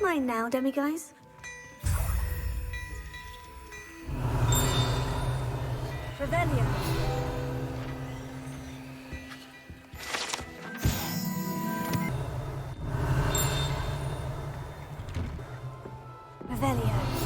Mine now, demiguise. Revelio. Revelio.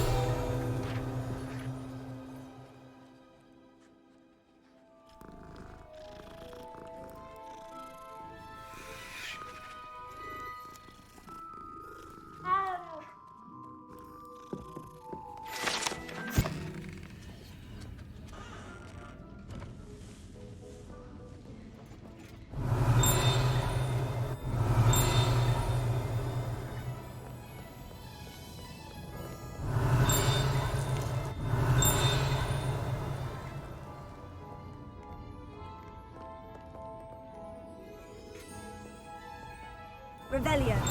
Revelio.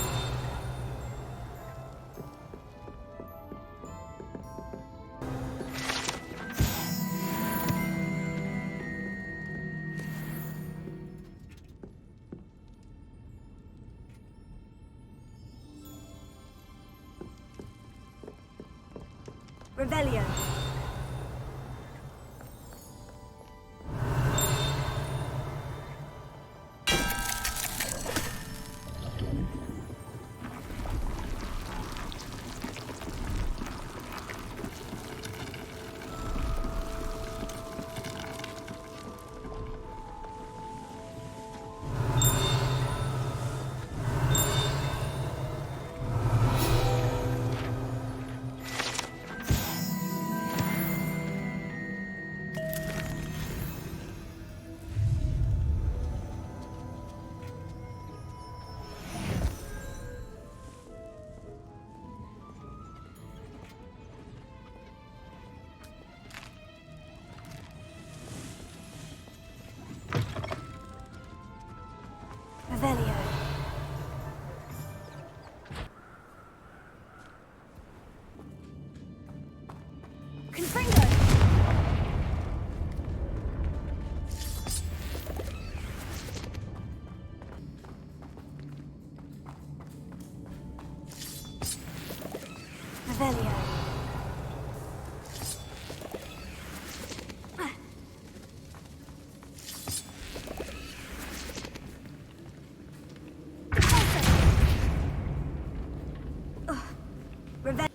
Revelio. Revelio. Confringo. Revelio. Revelio.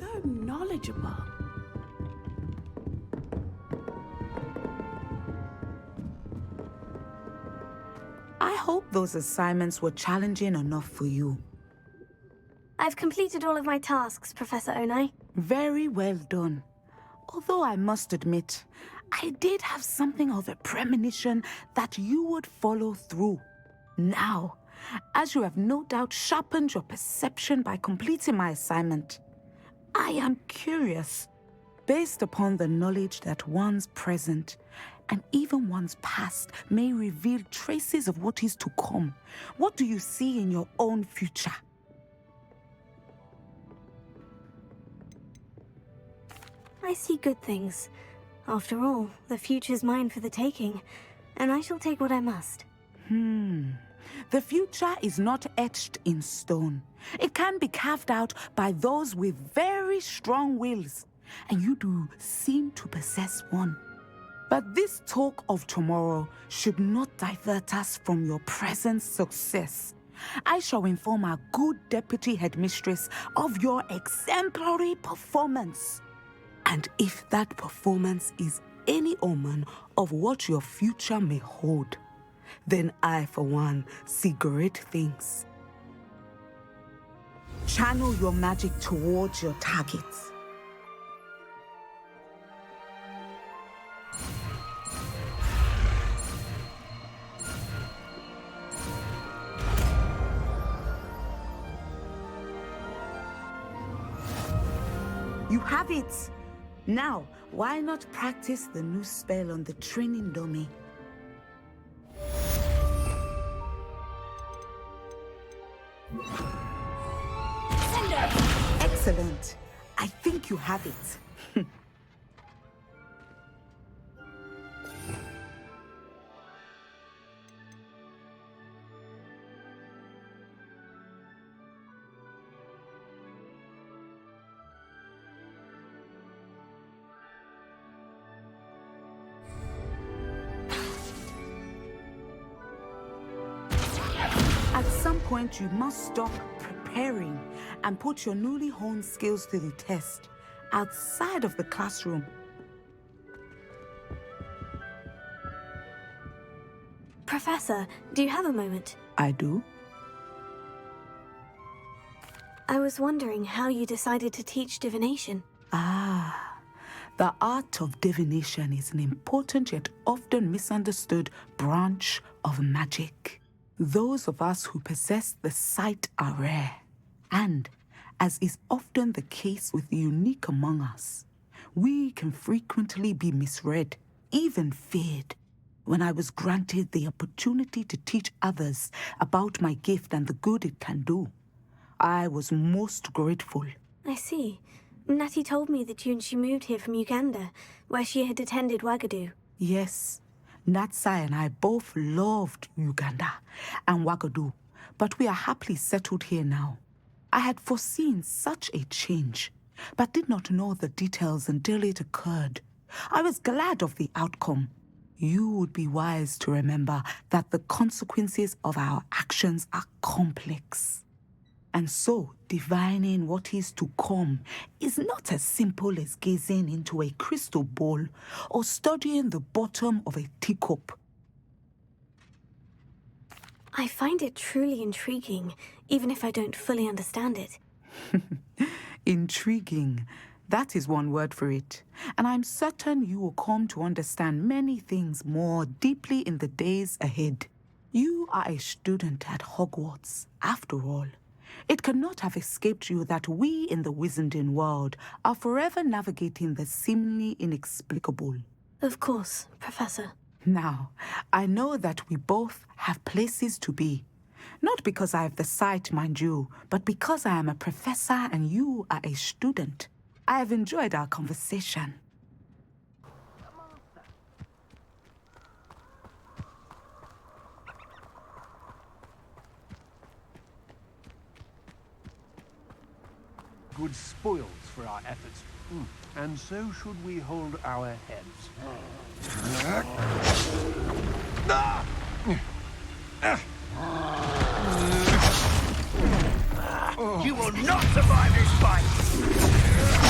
so knowledgeable. I hope those assignments were challenging enough for you. I've completed all of my tasks, Professor Onai. Very well done. Although I must admit, I did have something of a premonition that you would follow through. Now, as you have no doubt sharpened your perception by completing my assignment, I am curious, based upon the knowledge that one's present and even one's past may reveal traces of what is to come. What do you see in your own future? I see good things. After all, the future's mine for the taking, and I shall take what I must. The future is not etched in stone. It can be carved out by those with very strong wills, and you do seem to possess one. But this talk of tomorrow should not divert us from your present success. I shall inform our good deputy headmistress of your exemplary performance. And if that performance is any omen of what your future may hold, then I, for one, see great things. Channel your magic towards your targets. You have it! Now, why not practice the new spell on the training dummy? Excellent. I think you have it. At some point, you must stop preparing and put your newly honed skills to the test outside of the classroom. Professor, do you have a moment? I do. I was wondering how you decided to teach divination. The art of divination is an important yet often misunderstood branch of magic. Those of us who possess the sight are rare, and, as is often the case with the unique among us, we can frequently be misread, even feared. When I was granted the opportunity to teach others about my gift and the good it can do, I was most grateful. I see. Natty told me that you and she moved here from Uganda, where she had attended Wagadu. Yes, Natsai and I both loved Uganda and Wagadu, but we are happily settled here now. I had foreseen such a change, but did not know the details until it occurred. I was glad of the outcome. You would be wise to remember that the consequences of our actions are complex. And so, divining what is to come is not as simple as gazing into a crystal ball or studying the bottom of a teacup. I find it truly intriguing, even if I don't fully understand it. Intriguing. That is one word for it. And I'm certain you will come to understand many things more deeply in the days ahead. You are a student at Hogwarts, after all. It cannot have escaped you that we in the Wizarding world are forever navigating the seemingly inexplicable. Of course, Professor. Now, I know that we both have places to be. Not because I have the sight, mind you, but because I am a professor and you are a student. I have enjoyed our conversation. Good spoils for our efforts. And so should we hold our heads. You will not survive this fight!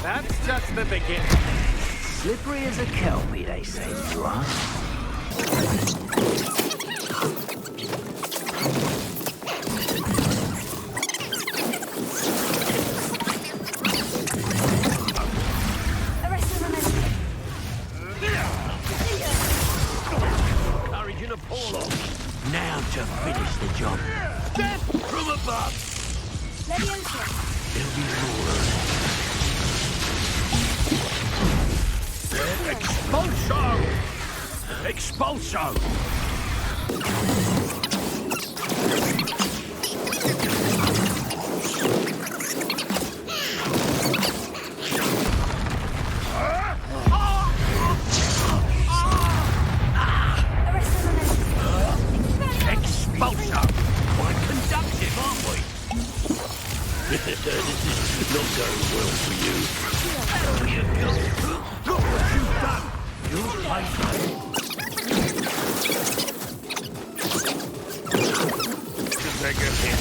That's just the beginning. Slippery as a kelpie, they say you are. Courage in a pull-off. Now to finish the job. Death from above! There'll be more of that. Expulso! Expulso! Expulso! Quite conductive, aren't we? This is not going well for you. There you go. Look what you've done. You'll pay for it. To take a hit.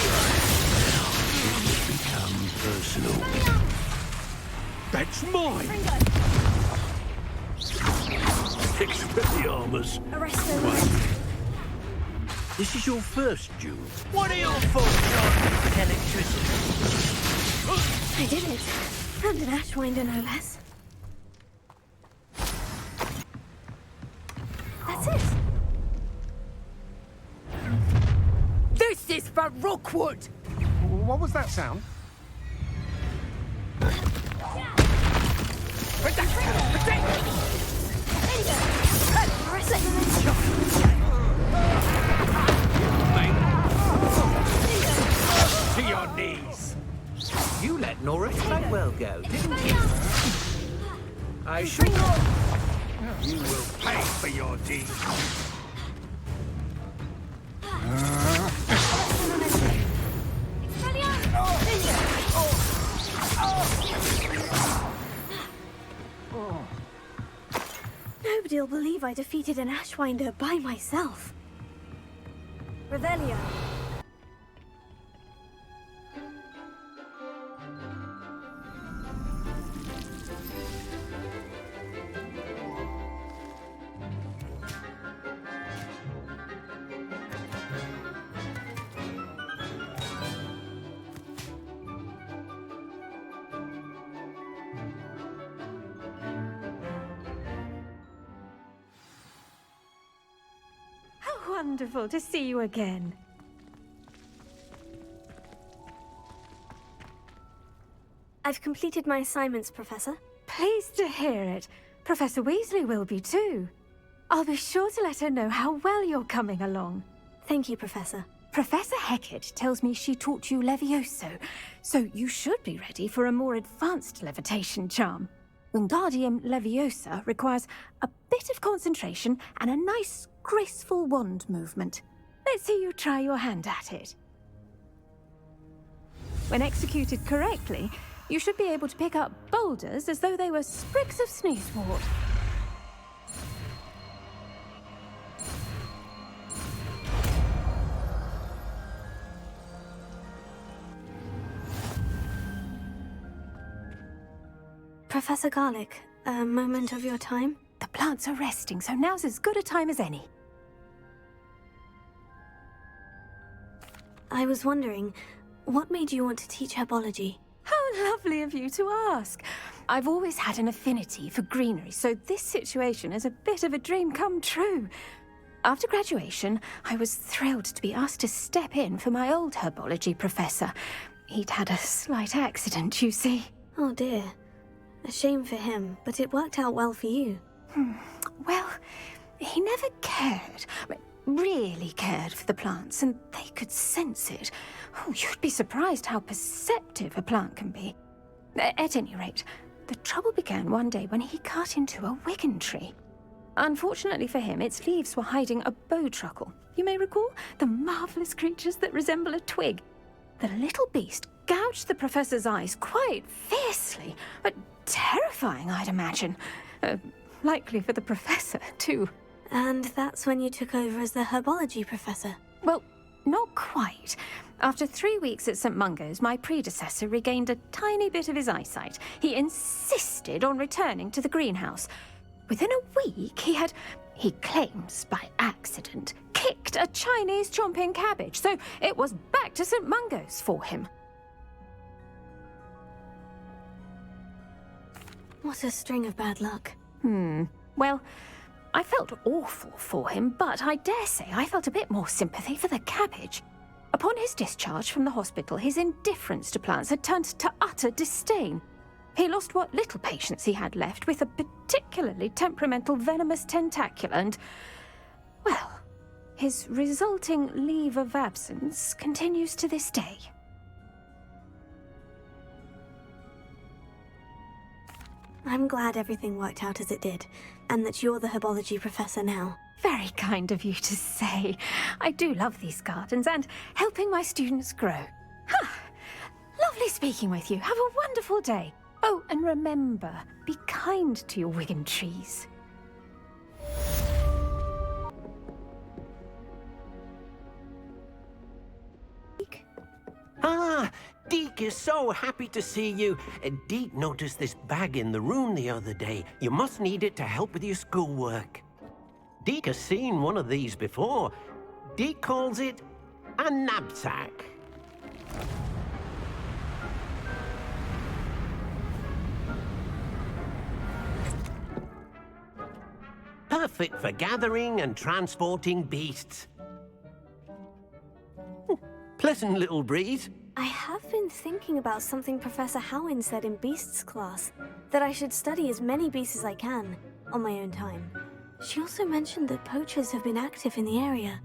Now, it becomes personal. That's mine. Expelliarmus. Right. This is your first duel. What are your thoughts on electricity? I did it. And an Ashwinder, no less. That's it. This is for Rookwood! What was that sound? To your knees. You let Nora Blackwell go, didn't you? I should. You will pay for your deeds. Nobody'll believe I defeated an Ashwinder by myself. Revelio. Wonderful to see you again. I've completed my assignments, Professor. Pleased to hear it. Professor Weasley will be too. I'll be sure to let her know how well you're coming along. Thank you, Professor. Professor Hecat tells me she taught you Levioso, so you should be ready for a more advanced levitation charm. Wingardium Leviosa requires a bit of concentration and a nice, graceful wand movement. Let's see you try your hand at it. When executed correctly, you should be able to pick up boulders as though they were sprigs of sneezewort. Professor Garlick, a moment of your time? The plants are resting, so now's as good a time as any. I was wondering, what made you want to teach herbology? How lovely of you to ask. I've always had an affinity for greenery, so this situation is a bit of a dream come true. After graduation, I was thrilled to be asked to step in for my old herbology professor. He'd had a slight accident, you see. Oh dear. A shame for him, but it worked out well for you. Well, he never really cared for the plants, and they could sense it. Oh, you'd be surprised how perceptive a plant can be. At any rate, the trouble began one day when he cut into a wigan tree. Unfortunately for him, its leaves were hiding a bowtruckle. You may recall the marvelous creatures that resemble a twig. The little beast gouged the professor's eyes quite fiercely. Terrifying, I'd imagine. Likely for the professor, too. And that's when you took over as the herbology professor? Well, not quite. After 3 weeks at St. Mungo's, my predecessor regained a tiny bit of his eyesight. He insisted on returning to the greenhouse. Within a week, he claims by accident, kicked a Chinese chomping cabbage, so it was back to St. Mungo's for him. What a string of bad luck. Well, I felt awful for him, but I dare say I felt a bit more sympathy for the cabbage. Upon his discharge from the hospital, his indifference to plants had turned to utter disdain. He lost what little patience he had left with a particularly temperamental venomous tentacula and, well, his resulting leave of absence continues to this day. I'm glad everything worked out as it did, and that you're the herbology professor now. Very kind of you to say. I do love these gardens and helping my students grow. Lovely speaking with you. Have a wonderful day. Oh, and remember, be kind to your Wigan trees. Ah, Deke is so happy to see you. Deke noticed this bag in the room the other day. You must need it to help with your schoolwork. Deke has seen one of these before. Deke calls it a knapsack. Perfect for gathering and transporting beasts. Pleasant little breeze. I have been thinking about something Professor Howin said in Beasts class, that I should study as many beasts as I can, on my own time. She also mentioned that poachers have been active in the area,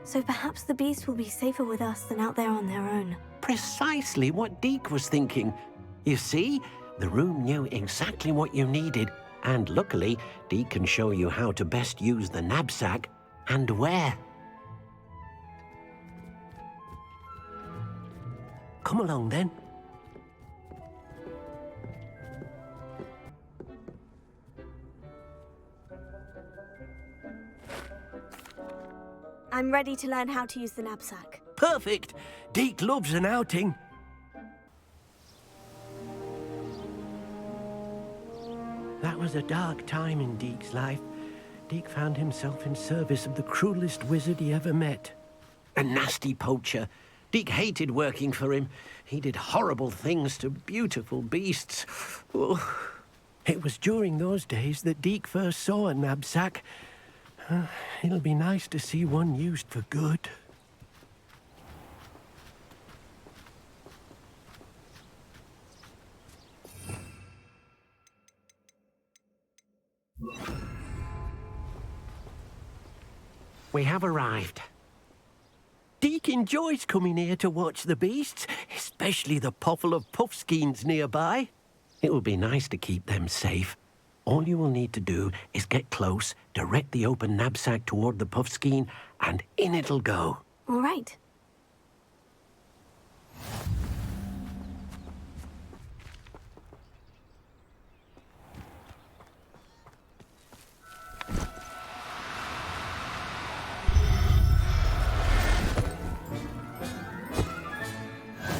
so perhaps the beasts will be safer with us than out there on their own. Precisely what Deke was thinking. You see, the room knew exactly what you needed, and luckily, Deke can show you how to best use the knapsack and where. Come along, then. I'm ready to learn how to use the knapsack. Perfect! Deke loves an outing. That was a dark time in Deke's life. Deke found himself in service of the cruelest wizard he ever met. A nasty poacher. Deke hated working for him. He did horrible things to beautiful beasts. Oh. It was during those days that Deke first saw a knapsack. It'll be nice to see one used for good. We have arrived. Deke enjoys coming here to watch the beasts, especially the potful of puffskeins nearby. It will be nice to keep them safe. All you will need to do is get close, direct the open knapsack toward the puffskein, and in it'll go. All right.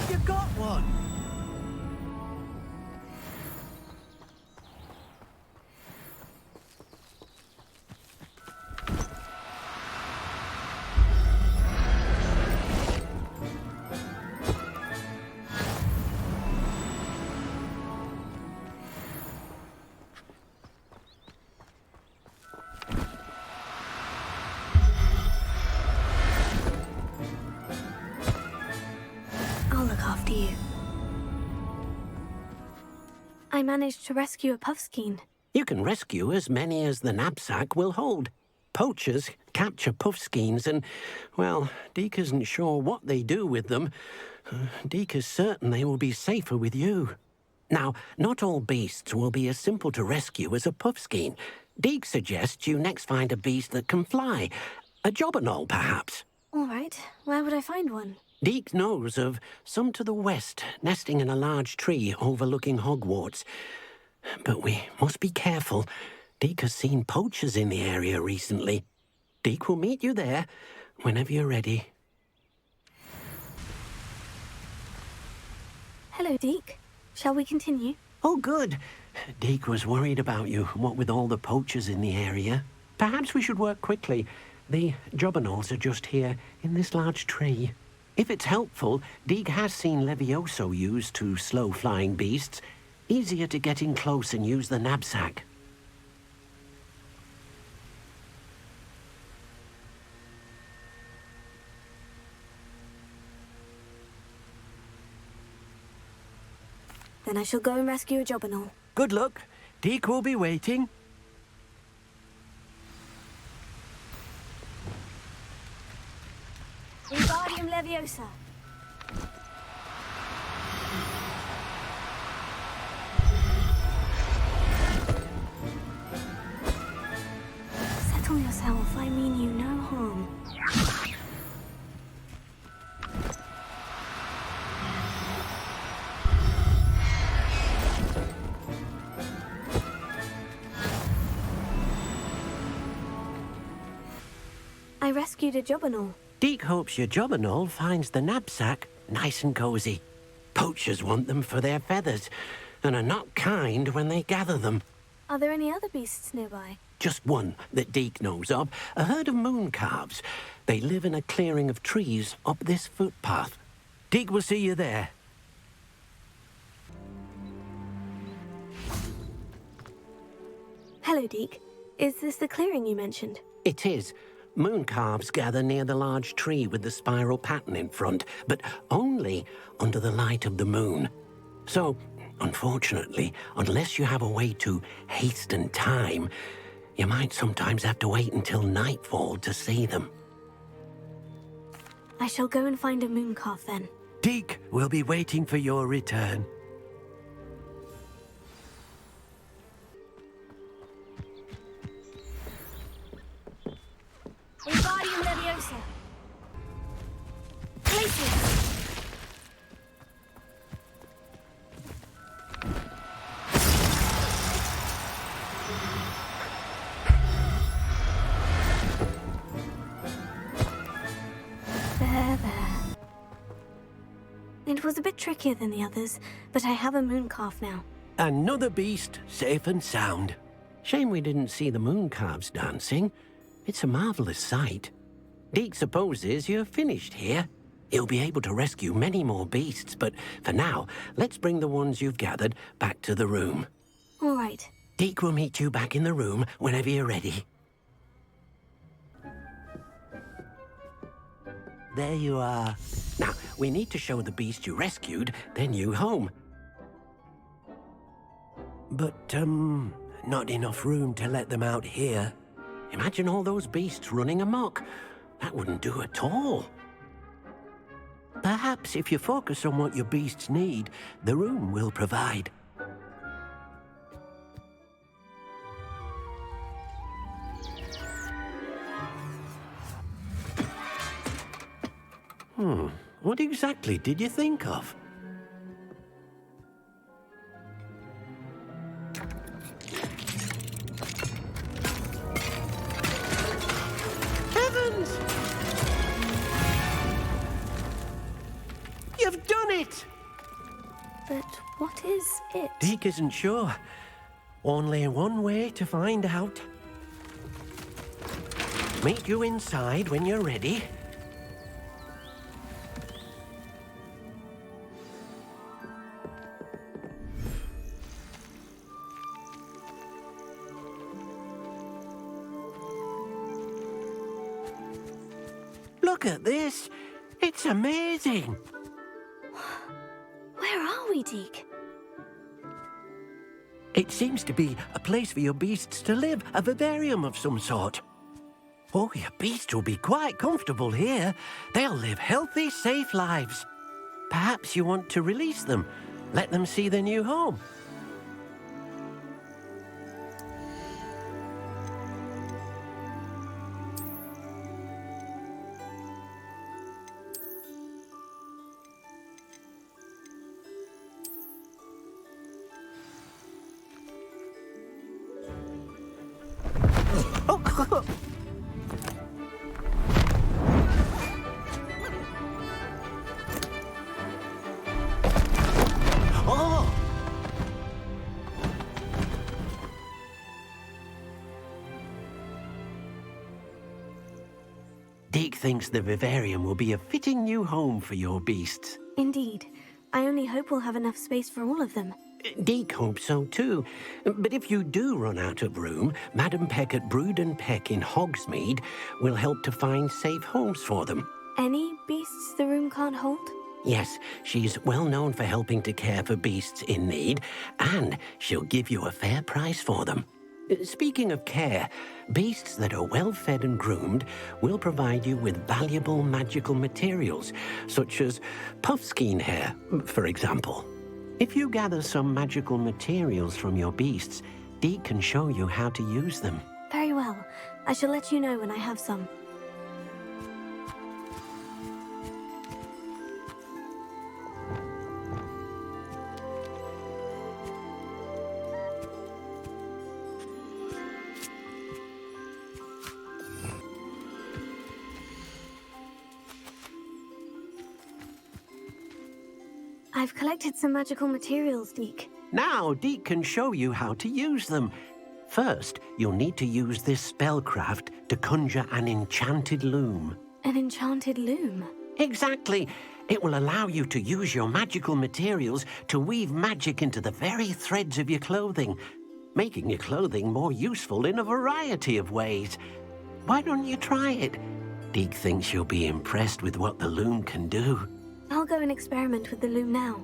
You got one! I'll look after you. I managed to rescue a puffskein. You can rescue as many as the knapsack will hold. Poachers capture puffskeins and, well, Deke isn't sure what they do with them. Deke is certain they will be safer with you. Now, not all beasts will be as simple to rescue as a puffskein. Deke suggests you next find a beast that can fly. A jobberknoll, perhaps. All right. Where would I find one? Deke knows of some to the west, nesting in a large tree overlooking Hogwarts. But we must be careful. Deke has seen poachers in the area recently. Deke will meet you there whenever you're ready. Hello, Deke. Shall we continue? Oh, good. Deke was worried about you, what with all the poachers in the area. Perhaps we should work quickly. The jobberknolls are just here, in this large tree. If it's helpful, Deke has seen Levioso used to slow flying beasts. Easier to get in close and use the knapsack. Then I shall go and rescue a jobberknoll. Good luck. Deke will be waiting. Wingardium Leviosa. Settle yourself. I mean you no harm. I rescued a jobberknoll. Deke hopes your jobberknoll finds the knapsack nice and cozy. Poachers want them for their feathers, and are not kind when they gather them. Are there any other beasts nearby? Just one that Deke knows of, a herd of moon calves. They live in a clearing of trees up this footpath. Deke will see you there. Hello, Deke. Is this the clearing you mentioned? It is. Moon calves gather near the large tree with the spiral pattern in front, but only under the light of the moon. So, unfortunately, unless you have a way to hasten time, you might sometimes have to wait until nightfall to see them. I shall go and find a moon calf then. Deke will be waiting for your return. Wingardium Leviosa. Places. There. It was a bit trickier than the others, but I have a moon calf now. Another beast, safe and sound. Shame we didn't see the moon calves dancing. It's a marvelous sight. Deke supposes you're finished here. He'll be able to rescue many more beasts, but for now, let's bring the ones you've gathered back to the room. All right. Deke will meet you back in the room whenever you're ready. There you are. Now, we need to show the beast you rescued their new home. But, not enough room to let them out here. Imagine all those beasts running amok. That wouldn't do at all. Perhaps if you focus on what your beasts need, the room will provide. What exactly did you think of? Heavens! You've done it! But what is it? Deke isn't sure. Only one way to find out. Meet you inside when you're ready. Look at this. It's amazing. Where are we, Deke? It seems to be a place for your beasts to live, a vivarium of some sort. Oh, your beasts will be quite comfortable here. They'll live healthy, safe lives. Perhaps you want to release them, let them see their new home. Deke thinks the vivarium will be a fitting new home for your beasts. Indeed. I only hope we'll have enough space for all of them. Deke hopes so too. But if you do run out of room, Madam Peck at Brood and Peck in Hogsmeade will help to find safe homes for them. Any beasts the room can't hold? Yes, she's well known for helping to care for beasts in need, and she'll give you a fair price for them. Speaking of care, beasts that are well fed and groomed will provide you with valuable magical materials, such as puffskein hair, for example. If you gather some magical materials from your beasts, Deke can show you how to use them. Very well. I shall let you know when I have some. I've collected some magical materials, Deke. Now Deke can show you how to use them. First, you'll need to use this spellcraft to conjure an enchanted loom. An enchanted loom? Exactly. It will allow you to use your magical materials to weave magic into the very threads of your clothing, making your clothing more useful in a variety of ways. Why don't you try it? Deke thinks you'll be impressed with what the loom can do. I'll go and experiment with the loom now.